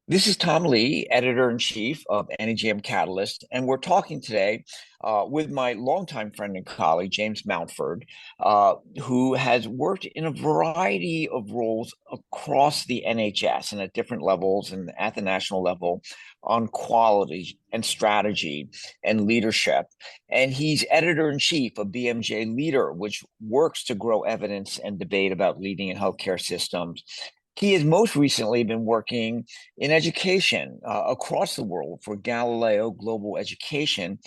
This is Tom Lee, editor-in-chief of NEJM Catalyst, and we're talking today with my longtime friend and colleague, James Mountford, who has worked in a variety of roles across the NHS and at different levels and at the national level on quality and strategy and leadership. And he's editor-in-chief of BMJ Leader, which works to grow evidence and debate about leading in healthcare systems. He has most recently been working in education across the world for Galileo Global Education,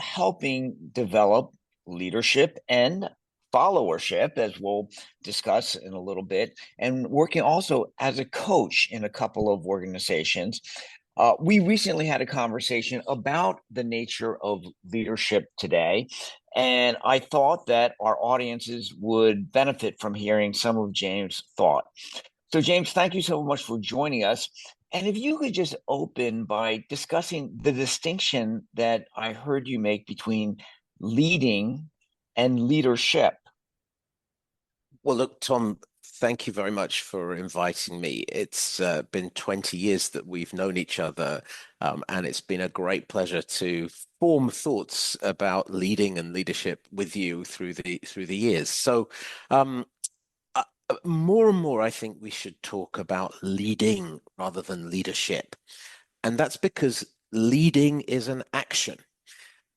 helping develop leadership and followership, as we'll discuss in a little bit, and working also as a coach in a couple of organizations. We recently had a conversation about the nature of leadership today, and I thought that our audiences would benefit from hearing some of James' thought. So, James, thank you so much for joining us. And if you could just open by discussing the distinction that I heard you make between leading and leadership. Well, look, Tom, thank you very much for inviting me. It's been 20 years that we've known each other, and it's been a great pleasure to form thoughts about leading and leadership with you through the years. Um, More and more, I think we should talk about leading rather than leadership, and that's because leading is an action.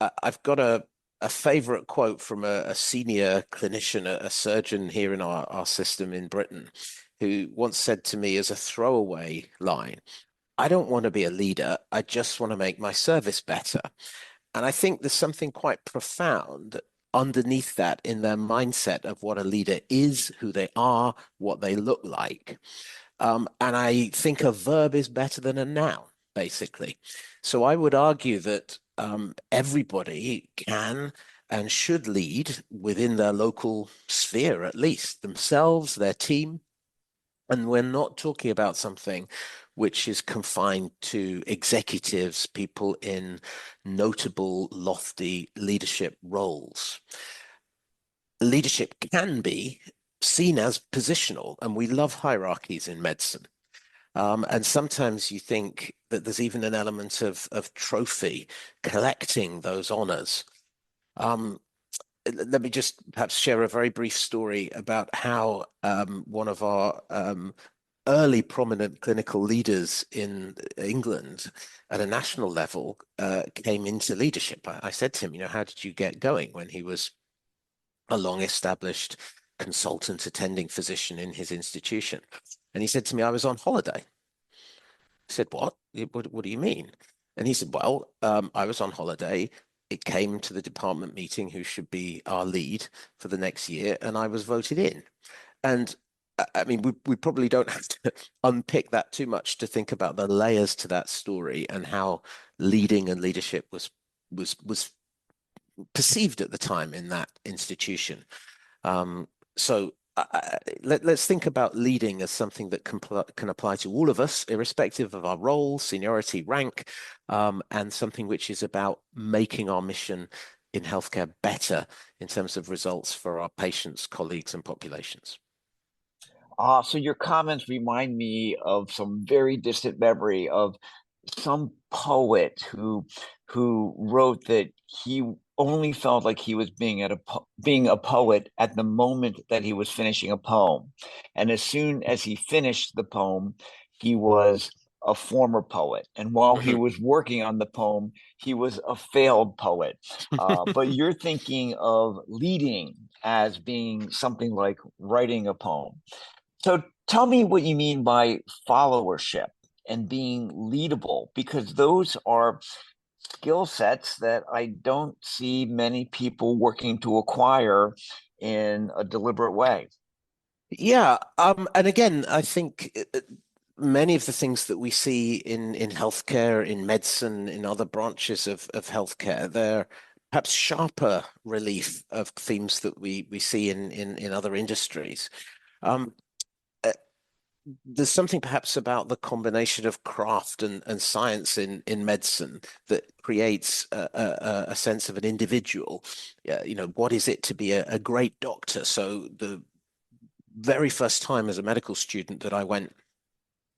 I've got a favorite quote from a senior clinician, a surgeon here in our system in Britain, who once said to me as a throwaway line, I don't want to be a leader, I just want to make my service better. And I think there's something quite profound underneath that in their mindset of what a leader is, who they are, what they look like. And I think a verb is better than a noun, basically. So I would argue that everybody can and should lead within their local sphere, at least themselves, their team. And we're not talking about something which is confined to executives, people in notable, lofty leadership roles. Leadership can be seen as positional, and we love hierarchies in medicine. And sometimes you think that there's even an element of trophy, collecting those honors. Um, Let me just perhaps share a very brief story about how one of our early prominent clinical leaders in England at a national level came into leadership. I said to him, how did you get going when he was a long established consultant attending physician in his institution? And he said to me, I was on holiday. I said, what? What do you mean? And he said, well, I was on holiday. It came to the department meeting who should be our lead for the next year, and I was voted in. And I mean, we probably don't have to unpick that too much to think about the layers to that story and how leading and leadership was perceived at the time in that institution. So let's think about leading as something that can apply to all of us, irrespective of our role, seniority, rank, and something which is about making our mission in healthcare better in terms of results for our patients, colleagues, and populations. So your comments remind me of some very distant memory of some poet who wrote that he only felt like he was being a poet at the moment that he was finishing a poem, and as soon as he finished the poem, he was a former poet, and while he Mhm. was working on the poem, he was a failed poet. But you're thinking of leading as being something like writing a poem. So tell me what you mean by followership and being leadable, because those are skill sets that I don't see many people working to acquire in a deliberate way. Yeah, and again, I think many of the things that we see in healthcare, in medicine, in other branches of healthcare, they're perhaps sharper relief of themes that we see in other industries. Um, uh, there's something perhaps about the combination of craft and science in medicine that creates a sense of an individual. What is it to be a great doctor? So the very first time as a medical student that I went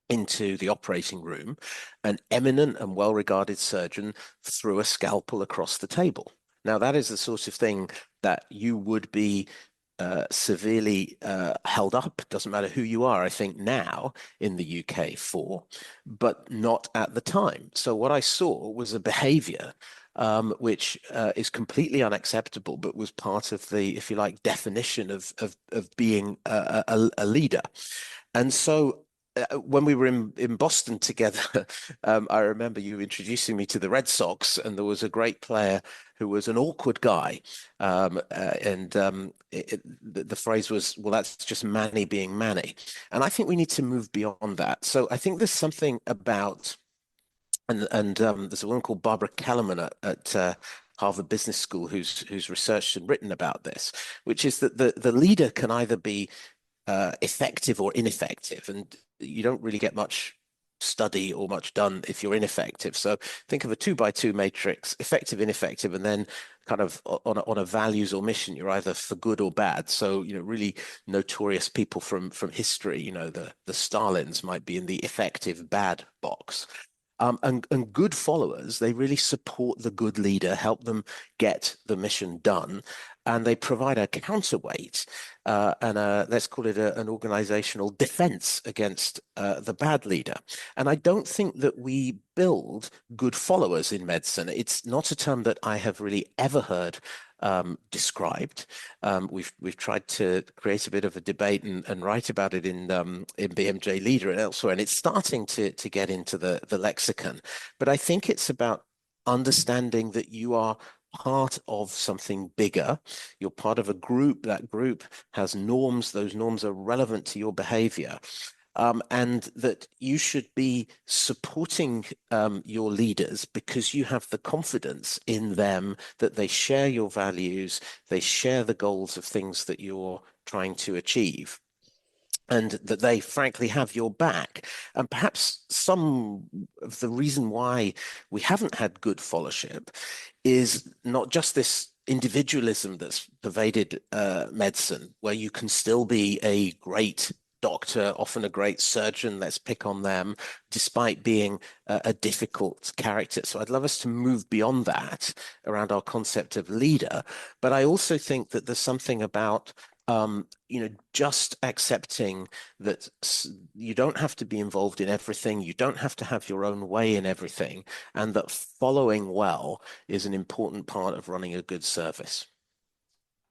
into the operating room, an eminent and well-regarded surgeon threw a scalpel across the table. Now, that is the sort of thing that you would be severely held up, doesn't matter who you are, I think now in the UK for, but not at the time. So what I saw was a behavior which is completely unacceptable, but was part of the, if you like, definition of being a leader. And so when we were in Boston together, I remember you introducing me to the Red Sox, and there was a great player who was an awkward guy. The phrase was, well, that's just Manny being Manny. And I think we need to move beyond that. So I think there's something about, there's a woman called Barbara Kellerman at Harvard Business School who's researched and written about this, which is that the leader can either be effective or ineffective, and you don't really get much study or much done if you're ineffective. So think of a 2x2 matrix: effective, ineffective, and then kind of on a values or mission, you're either for good or bad. So, really notorious people from history, the Stalins might be in the effective bad box. And good followers, they really support the good leader, help them get the mission done, and they provide a counterweight and let's call it an organizational defense against the bad leader. And I don't think that we build good followers in medicine. It's not a term that I have really ever heard described. We've tried to create a bit of a debate and write about it in BMJ Leader and elsewhere, and it's starting to get into the lexicon. But I think it's about understanding that you are part of something bigger. You're part of a group. That group has norms. Those norms are relevant to your behavior. And that you should be supporting your leaders because you have the confidence in them that they share your values, they share the goals of things that you're trying to achieve, and that they frankly have your back. And perhaps some of the reason why we haven't had good fellowship is not just this individualism that's pervaded medicine, where you can still be a great doctor, often a great surgeon, let's pick on them, despite being a difficult character. So I'd love us to move beyond that around our concept of leader. But I also think that there's something about just accepting that you don't have to be involved in everything, you don't have to have your own way in everything, and that following well is an important part of running a good service.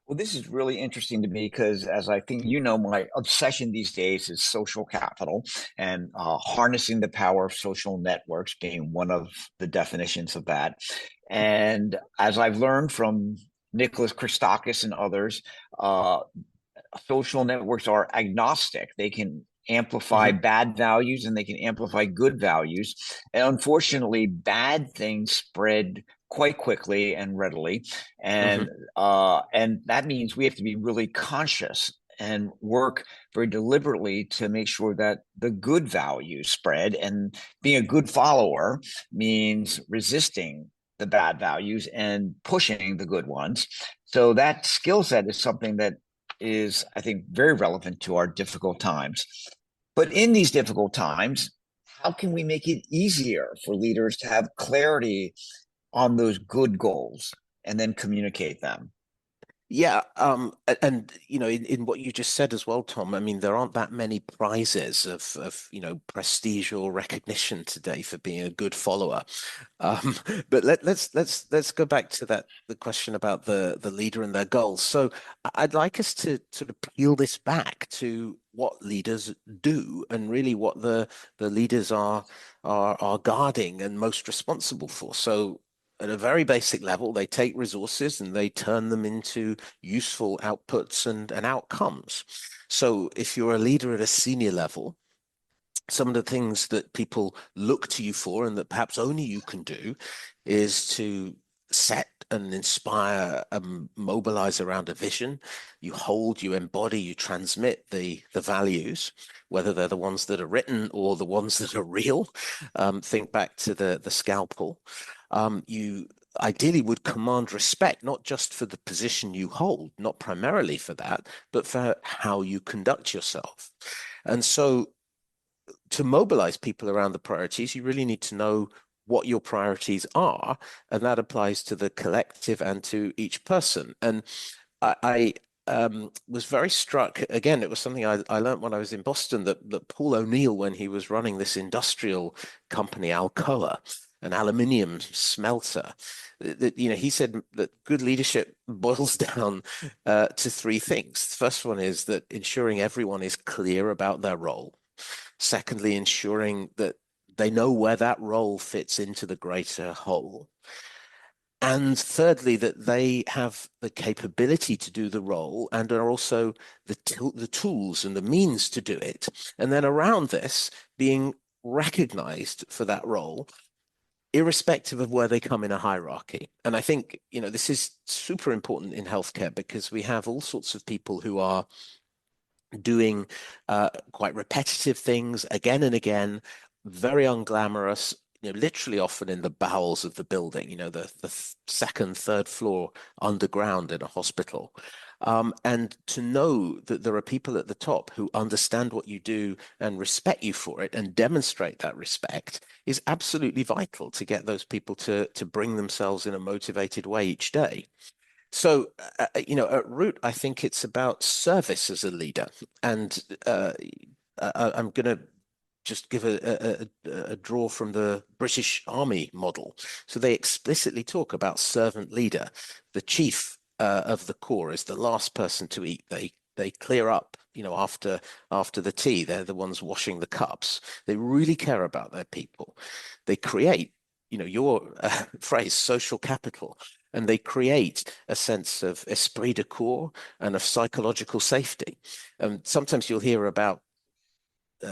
Well, this is really interesting to me because, as I think my obsession these days is social capital and harnessing the power of social networks being one of the definitions of that. And as I've learned from Nicholas Christakis and others, social networks are agnostic. They can amplify bad values and they can amplify good values. And unfortunately, bad things spread quite quickly and readily. And that means we have to be really conscious and work very deliberately to make sure that the good values spread. And being a good follower means resisting the bad values and pushing the good ones. So that skill set is something that is, I think, very relevant to our difficult times. But in these difficult times, how can we make it easier for leaders to have clarity on those good goals and then communicate them? Yeah, and in what you just said as well, Tom, I mean, there aren't that many prizes of prestige or recognition today for being a good follower. But let's go back to the question about the leader and their goals. So I'd like us to sort of peel this back to what leaders do and really what the leaders are guarding and most responsible for. So at a very basic level, they take resources and they turn them into useful outputs and outcomes. So if you're a leader at a senior level, some of the things that people look to you for and that perhaps only you can do is to set and inspire and mobilize around a vision. You hold, you embody, you transmit the values, whether they're the ones that are written or the ones that are real. Think back to the scalpel. You ideally would command respect, not just for the position you hold, not primarily for that, but for how you conduct yourself. And so to mobilize people around the priorities, you really need to know what your priorities are, and that applies to the collective and to each person. And I was very struck. Again, it was something I learned when I was in Boston, that Paul O'Neill, when he was running this industrial company, Alcoa, an aluminium smelter, that he said that good leadership boils down to three things. The first one is that ensuring everyone is clear about their role. Secondly, ensuring that they know where that role fits into the greater whole. And thirdly, that they have the capability to do the role and are also the tools and the means to do it. And then around this, being recognized for that role, irrespective of where they come in a hierarchy. And I think, this is super important in healthcare, because we have all sorts of people who are doing quite repetitive things again and again, very unglamorous, literally often in the bowels of the building, the second, third floor underground in a hospital. And to know that there are people at the top who understand what you do and respect you for it and demonstrate that respect is absolutely vital to get those people to bring themselves in a motivated way each day. So, at root, I think it's about service as a leader. And I'm going to just give a draw from the British Army model. So they explicitly talk about servant leader. The chief of the corps is the last person to eat. They clear up, after the tea. They're the ones washing the cups. They really care about their people. They create, your phrase, social capital. And they create a sense of esprit de corps and of psychological safety. Sometimes you'll hear about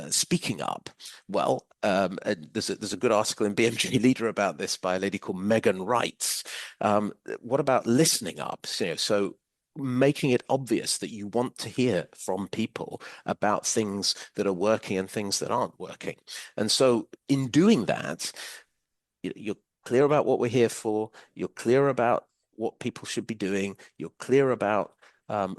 speaking up. Well, there's a good article in BMJ Leader about this by a lady called Megan Wrights. What about listening up? So making it obvious that you want to hear from people about things that are working and things that aren't working. And so in doing that, you're clear about what we're here for. You're clear about what people should be doing. You're clear about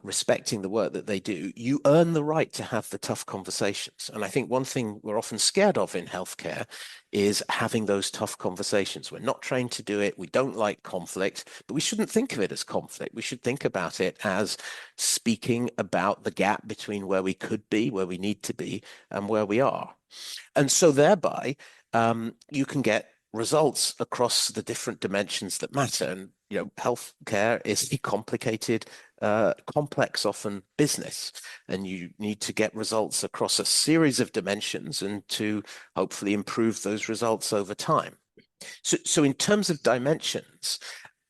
respecting the work that they do. You earn the right to have the tough conversations. And I think one thing we're often scared of in healthcare is having those tough conversations. We're not trained to do it. We don't like conflict, but we shouldn't think of it as conflict. We should think about it as speaking about the gap between where we could be, where we need to be, and where we are. And so thereby, you can get results across the different dimensions that matter. And healthcare is a complicated, complex, often business, and you need to get results across a series of dimensions and to hopefully improve those results over time. So in terms of dimensions,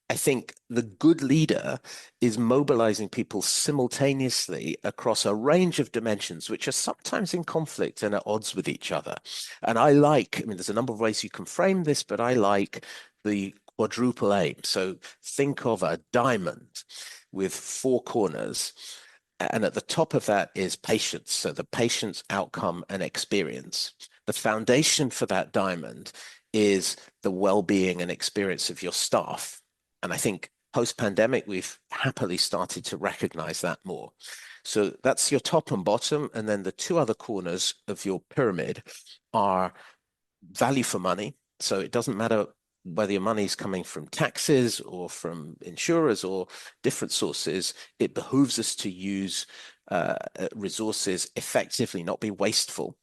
I think the good leader is mobilizing people simultaneously across a range of dimensions, which are sometimes in conflict and at odds with each other. And there's a number of ways you can frame this, but I like the quadruple aim. So think of a diamond with four corners. And at the top of that is patients. So the patient's outcome and experience. The foundation for that diamond is the well-being and experience of your staff. And I think post-pandemic, we've happily started to recognize that more. So that's your top and bottom. And then the two other corners of your pyramid are value for money. So it doesn't matter whether your money is coming from taxes or from insurers or different sources. It behooves us to use resources effectively, not be wasteful.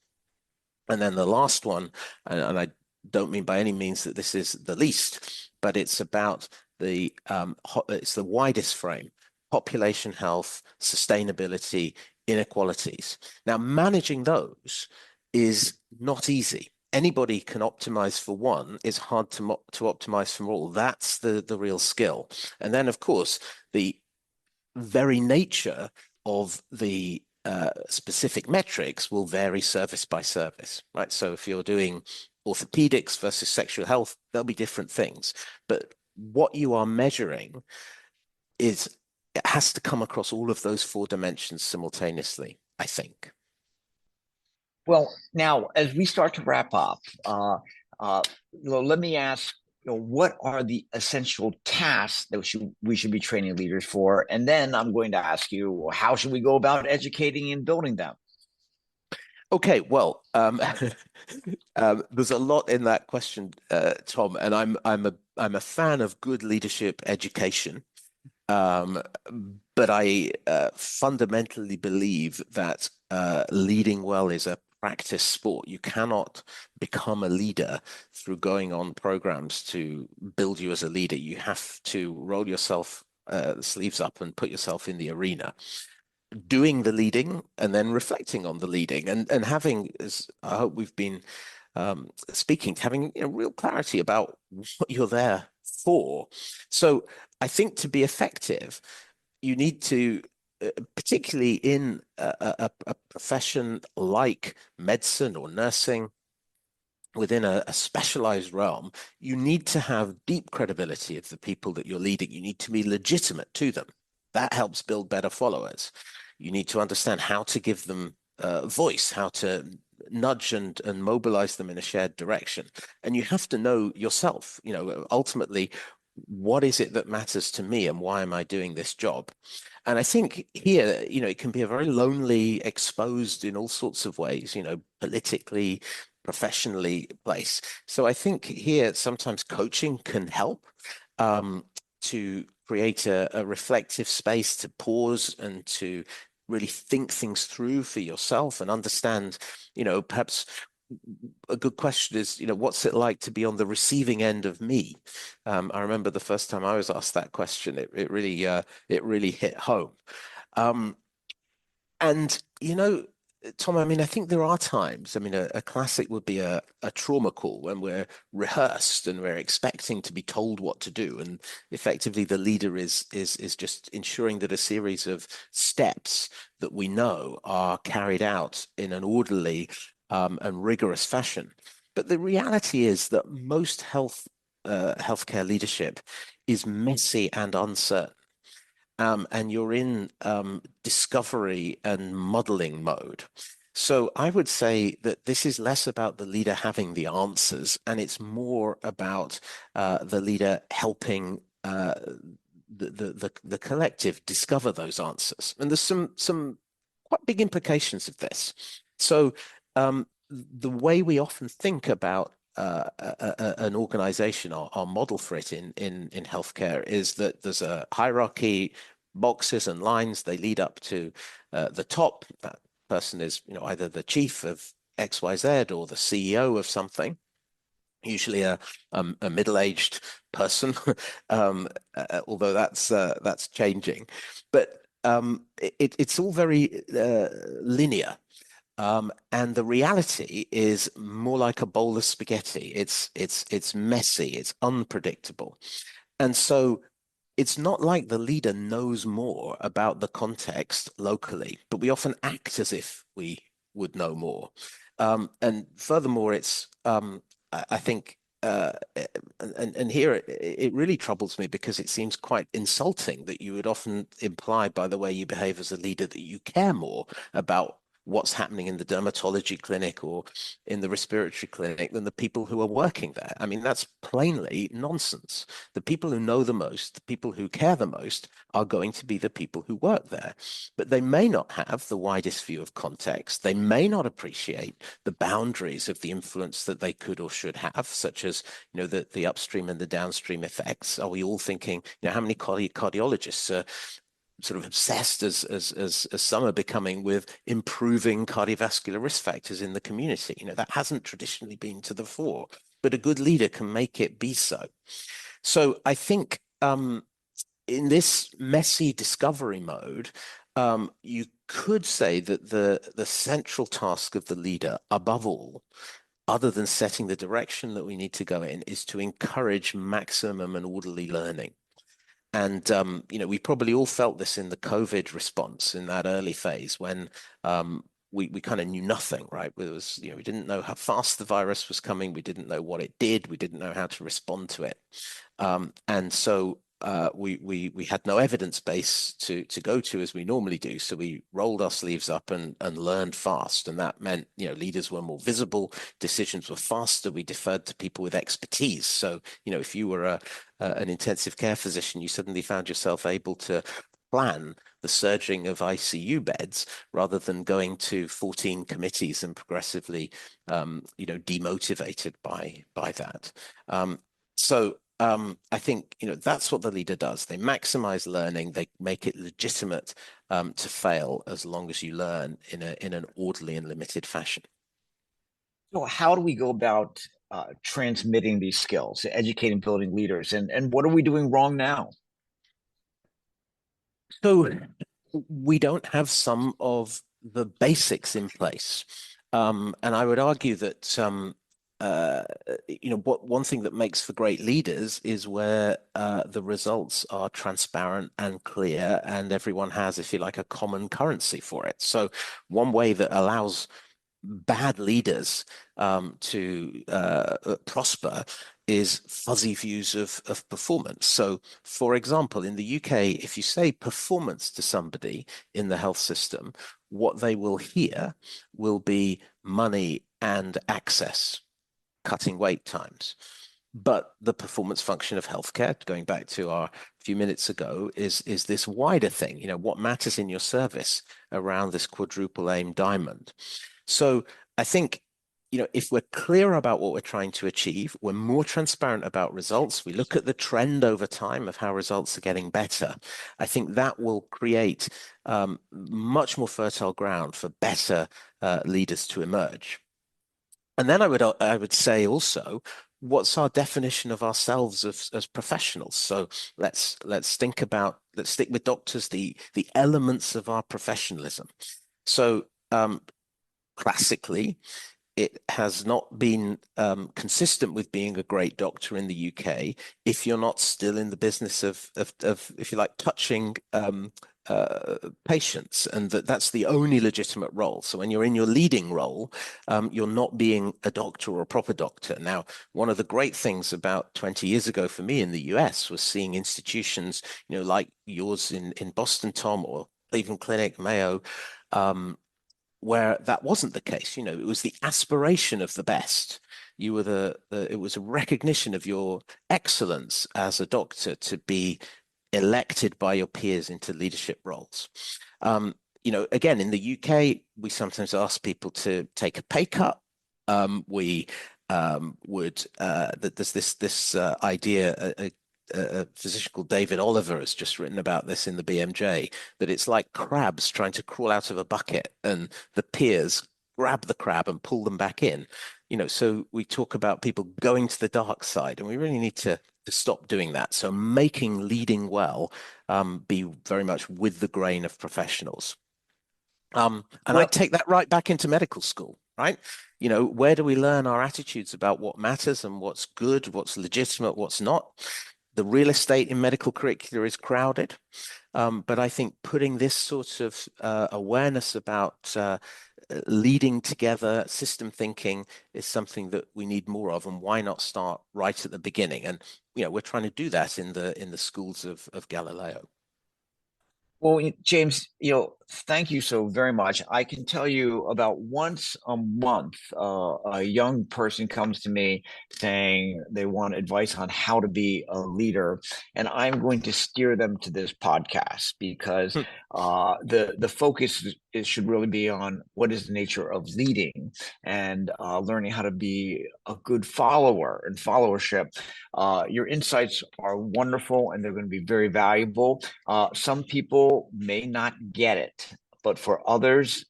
And then the last one, and I don't mean by any means that this is the least, but it's about it's the widest frame: population health, sustainability, inequalities. Now, managing those is not easy. Anybody can optimize for one. It's hard to optimize for all. That's the real skill. And then, of course, the very nature of the specific metrics will vary service by service, right? So if you're doing orthopedics versus sexual health, there'll be different things. But what you are measuring it has to come across all of those four dimensions simultaneously, I think. Well, now as we start to wrap up, let me ask, what are the essential tasks that we should be training leaders for? And then I'm going to ask you, how should we go about educating and building them? Okay, well, there's a lot in that question, Tom, and I'm a fan of good leadership education. Um, but I fundamentally believe that leading well is a practice sport. You cannot become a leader through going on programs to build you as a leader. You have to roll yourself sleeves up and put yourself in the arena, doing the leading and then reflecting on the leading and having, as I hope we've been speaking, having real clarity about what you're there for. So I think to be effective, you need to, particularly in a profession like medicine or nursing, within a specialized realm, you need to have deep credibility of the people that you're leading. You need to be legitimate to them. That helps build better followers. You need to understand how to give them voice, how to nudge and mobilize them in a shared direction. And you have to know yourself, ultimately, what is it that matters to me and why am I doing this job? And I think here, it can be a very lonely, exposed in all sorts of ways, politically, professionally place. So I think here sometimes coaching can help to create a reflective space to pause and to really think things through for yourself and understand, perhaps a good question is, what's it like to be on the receiving end of me? I remember the first time I was asked that question, it really hit home. Um, and Tom, I mean, I think there are times. I mean, a classic would be a trauma call when we're rehearsed and we're expecting to be told what to do, and effectively the leader is just ensuring that a series of steps that we know are carried out in an orderly and rigorous fashion. But the reality is that most healthcare leadership is messy and uncertain. And you're in discovery and modeling mode. So I would say that this is less about the leader having the answers, and it's more about the leader helping the collective discover those answers. And there's some quite big implications of this. So the way we often think about an organization, our model for it in healthcare is that there's a hierarchy, boxes and lines. They lead up to the top. That person is, either the chief of XYZ or the CEO of something. Usually a middle-aged person, although that's changing. But it's all very linear. And the reality is more like a bowl of spaghetti. It's messy, it's unpredictable. And so it's not like the leader knows more about the context locally, but we often act as if we would know more. And furthermore, it's I think and here it really troubles me because it seems quite insulting that you would often imply by the way you behave as a leader that you care more about what's happening in the dermatology clinic or in the respiratory clinic than the people who are working there. I mean, that's plainly nonsense. The people who know the most, the people who care the most, are going to be the people who work there. But they may not have the widest view of context. They may not appreciate the boundaries of the influence that they could or should have, such as, the upstream and the downstream effects. Are we all thinking, how many cardiologists are sort of obsessed as some are becoming with improving cardiovascular risk factors in the community? That hasn't traditionally been to the fore, but a good leader can make it be so. So I think in this messy discovery mode, you could say that the central task of the leader, above all, other than setting the direction that we need to go in, is to encourage maximum and orderly learning. And we probably all felt this in the COVID response in that early phase when we kind of knew nothing, right? It was, we didn't know how fast the virus was coming. We didn't know what it did. We didn't know how to respond to it. And so we had no evidence base to go to as we normally do. So we rolled our sleeves up and learned fast. And that meant, leaders were more visible, decisions were faster. We deferred to people with expertise. So, if you were an intensive care physician, you suddenly found yourself able to plan the surging of ICU beds rather than going to 14 committees and progressively, demotivated by that. I think, that's what the leader does. They maximize learning. They make it legitimate to fail as long as you learn in an orderly and limited fashion. So how do we go about transmitting these skills, educating, building leaders, and what are we doing wrong now? So we don't have some of the basics in place. And I would argue that one thing that makes for great leaders is where the results are transparent and clear, and everyone has, if you like, a common currency for it. So one way that allows bad leaders to prosper is fuzzy views of performance. So, for example, in the UK, if you say performance to somebody in the health system, what they will hear will be money and access, cutting wait times. But the performance function of healthcare, going back to our few minutes ago, is this wider thing. What matters in your service around this quadruple aim diamond. So I think, if we're clear about what we're trying to achieve, we're more transparent about results, we look at the trend over time of how results are getting better, I think that will create much more fertile ground for better leaders to emerge. And then I would say also, what's our definition of ourselves as professionals? So let's stick with doctors, the elements of our professionalism. So classically, it has not been consistent with being a great doctor in the UK if you're not still in the business of if you like, touching patients, and that's the only legitimate role. So when you're in your leading role, you're not being a doctor or a proper doctor. Now, one of the great things about 20 years ago for me in the US was seeing institutions, like yours in Boston, Tom, or Cleveland Clinic, Mayo, where that wasn't the case. It was the aspiration of the best. You were it was a recognition of your excellence as a doctor to be elected by your peers into leadership roles. Again, in the UK, we sometimes ask people to take a pay cut. We would there's this idea. A physician called David Oliver has just written about this in the BMJ, that it's like crabs trying to crawl out of a bucket, and the peers grab the crab and pull them back in. So we talk about people going to the dark side, and we really need to stop doing that. So making leading well be very much with the grain of professionals. And I take that right back into medical school, right? Where do we learn our attitudes about what matters and what's good, what's legitimate, what's not? The real estate in medical curricula is crowded, but I think putting this sort of awareness about leading together, system thinking, is something that we need more of, and why not start right at the beginning? And we're trying to do that in the schools of Galileo. Well, James, thank you so very much. I can tell you about once a month, a young person comes to me saying they want advice on how to be a leader, and I'm going to steer them to this podcast because the focus should really be on what is the nature of leading and learning how to be a good follower and followership. Your insights are wonderful, and they're going to be very valuable. Some people may not get it, but for others,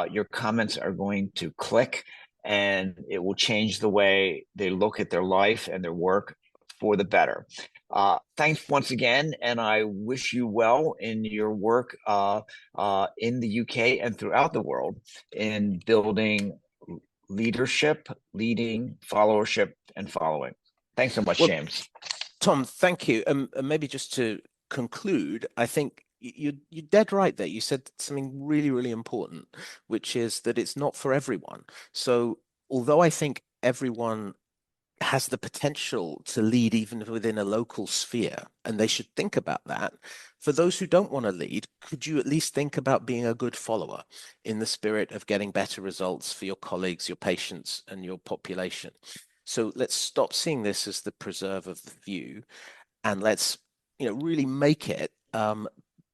your comments are going to click, and it will change the way they look at their life and their work for the better. Thanks once again, and I wish you well in your work in the UK and throughout the world in building leadership, leading, followership, and following. Thanks so much, Well, James. Tom, thank you. Maybe just to conclude, I think you're dead right there. You said something really, really important, which is that it's not for everyone. So although I think everyone has the potential to lead even within a local sphere, and they should think about that. For those who don't want to lead, could you at least think about being a good follower in the spirit of getting better results for your colleagues, your patients, and your population? So let's stop seeing this as the preserve of the few, and let's really make it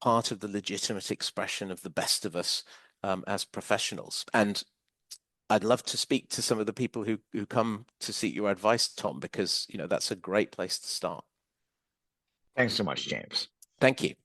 part of the legitimate expression of the best of us as professionals. And I'd love to speak to some of the people who come to seek your advice, Tom, because that's a great place to start. Thanks so much, James. Thank you.